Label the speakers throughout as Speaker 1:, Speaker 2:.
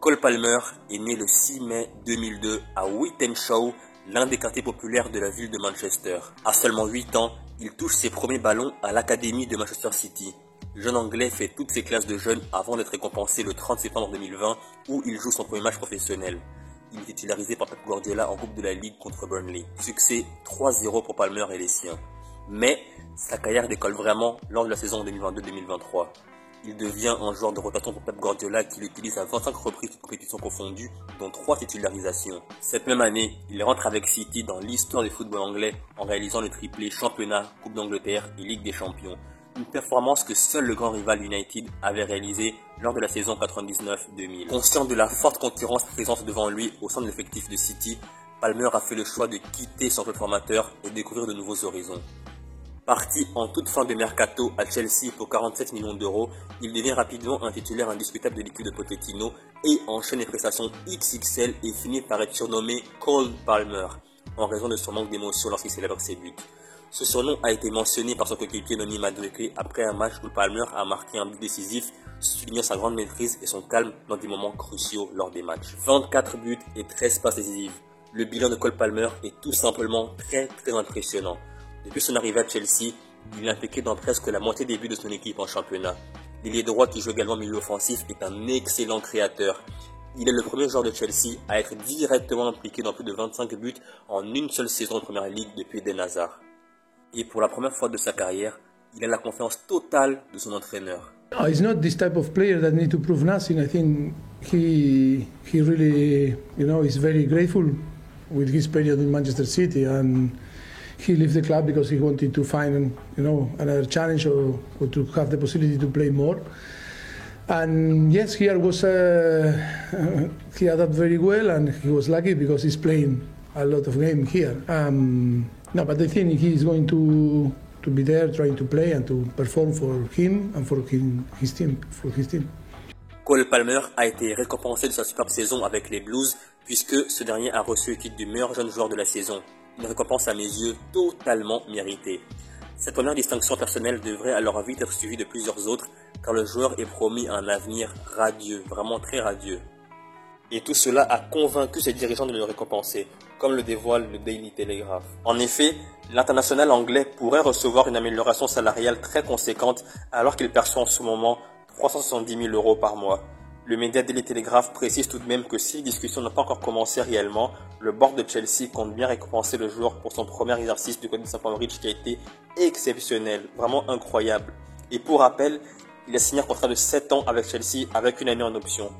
Speaker 1: Cole Palmer est né le 6 mai 2002 à Wythenshawe, l'un des quartiers populaires de la ville de Manchester. À seulement 8 ans, il touche ses premiers ballons à l'académie de Manchester City. Le jeune anglais fait toutes ses classes de jeunes avant d'être récompensé le 30 septembre 2020 où il joue son premier match professionnel. Il est titularisé par Pep Guardiola en Coupe de la Ligue contre Burnley. Succès 3-0 pour Palmer et les siens. Mais sa carrière décolle vraiment lors de la saison 2022-2023. Il devient un joueur de rotation pour Pep Guardiola qui l'utilise à 25 reprises de compétitions confondues, dont 3 titularisations. Cette même année, il rentre avec City dans l'histoire du football anglais en réalisant le triplé championnat, Coupe d'Angleterre et Ligue des Champions. Une performance que seul le grand rival United avait réalisée lors de la saison 99-2000. Conscient de la forte concurrence présente devant lui au sein de l'effectif de City, Palmer a fait le choix de quitter son club formateur et de découvrir de nouveaux horizons. Parti en toute fin de mercato à Chelsea pour 47 millions d'euros, il devient rapidement un titulaire indiscutable de l'équipe de Pochettino et enchaîne les prestations XXL et finit par être surnommé Cole Palmer en raison de son manque d'émotion lorsqu'il célèbre ses buts. Ce surnom a été mentionné par son coéquipier Noni Madueke après un match où Palmer a marqué un but décisif, soulignant sa grande maîtrise et son calme dans des moments cruciaux lors des matchs. 24 buts et 13 passes décisives. Le bilan de Cole Palmer est tout simplement très impressionnant. Depuis son arrivée à Chelsea, il est impliqué dans presque la moitié des buts de son équipe en championnat. L'ailier droit qui joue également milieu offensif est un excellent créateur. Il est le premier joueur de Chelsea à être directement impliqué dans plus de 25 buts en une seule saison de Première Ligue depuis Eden Hazard. Et pour la première fois de sa carrière, il a la confiance totale de son entraîneur.
Speaker 2: No, he's not this type of player that need to prove nothing. I think he really, is very grateful with his period in Manchester City, and he left the club because he wanted to find, another challenge or to have the possibility to play more. And yes, here was he adapted very well, and he was lucky because he's playing a lot of games here. No, but I think he is going to be there, trying to play and to perform for him and for his team.
Speaker 1: Cole Palmer a été récompensé de sa superbe saison avec les Blues puisque ce dernier a reçu le titre du meilleur jeune joueur de la saison. Une récompense à mes yeux totalement méritée. Cette première distinction personnelle devrait alors vite être suivie de plusieurs autres car le joueur est promis un avenir radieux, vraiment très radieux. Et tout cela a convaincu ses dirigeants de le récompenser, comme le dévoile le Daily Telegraph. En effet, l'international anglais pourrait recevoir une amélioration salariale très conséquente alors qu'il perçoit en ce moment 370 000 euros par mois. Le média Daily Telegraph précise tout de même que si les discussions n'ont pas encore commencé réellement, le board de Chelsea compte bien récompenser le joueur pour son premier exercice du côté de Stamford Bridge qui a été exceptionnel, vraiment incroyable. Et pour rappel, il a signé un contrat de 7 ans avec Chelsea avec une année en option.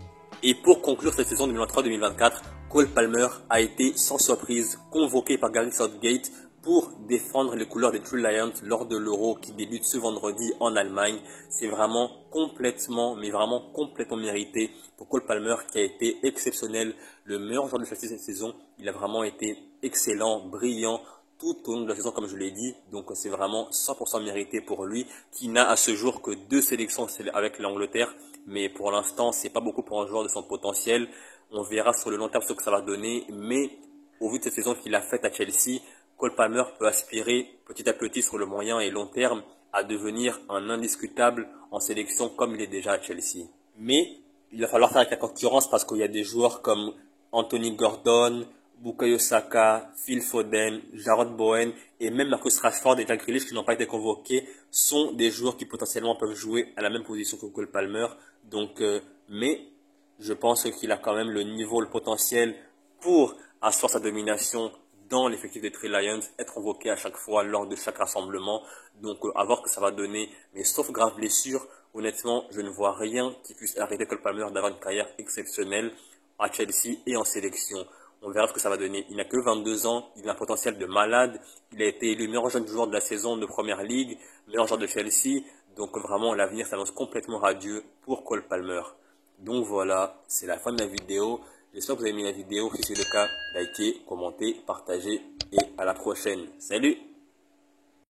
Speaker 1: Et pour conclure cette saison 2023-2024, Cole Palmer a été sans surprise convoqué par Gareth Southgate pour défendre les couleurs des Three Lions lors de l'Euro qui débute ce vendredi en Allemagne. C'est vraiment complètement mérité pour Cole Palmer qui a été exceptionnel, le meilleur joueur de Chelsea cette saison. Il a vraiment été excellent, brillant tout au long de la saison comme je l'ai dit. Donc c'est vraiment 100% mérité pour lui qui n'a à ce jour que 2 sélections avec l'Angleterre. Mais pour l'instant, c'est pas beaucoup pour un joueur de son potentiel. On verra sur le long terme ce que ça va donner. Mais au vu de cette saison qu'il a faite à Chelsea, Cole Palmer peut aspirer petit à petit sur le moyen et long terme à devenir un indiscutable en sélection comme il est déjà à Chelsea. Mais il va falloir faire avec la concurrence parce qu'il y a des joueurs comme Anthony Gordon, Bukayo Saka, Phil Foden, Jarrod Bowen et même Marcus Rashford et Jack Grealish qui n'ont pas été convoqués sont des joueurs qui potentiellement peuvent jouer à la même position que Cole Palmer. Donc, mais je pense qu'il a quand même le niveau, le potentiel pour asseoir sa domination dans l'effectif des Three Lions, être convoqué à chaque fois lors de chaque rassemblement. Donc, à voir ce que ça va donner. Mais sauf grave blessure, honnêtement, je ne vois rien qui puisse arrêter Cole Palmer d'avoir une carrière exceptionnelle à Chelsea et en sélection. On verra ce que ça va donner. Il n'a que 22 ans, il a un potentiel de malade. Il a été élu meilleur jeune joueur de la saison de Première Ligue, meilleur joueur de Chelsea. Donc vraiment, l'avenir s'annonce complètement radieux pour Cole Palmer. Donc voilà, c'est la fin de la vidéo. J'espère que vous avez aimé la vidéo. Si c'est le cas, likez, commentez, partagez et à la prochaine. Salut!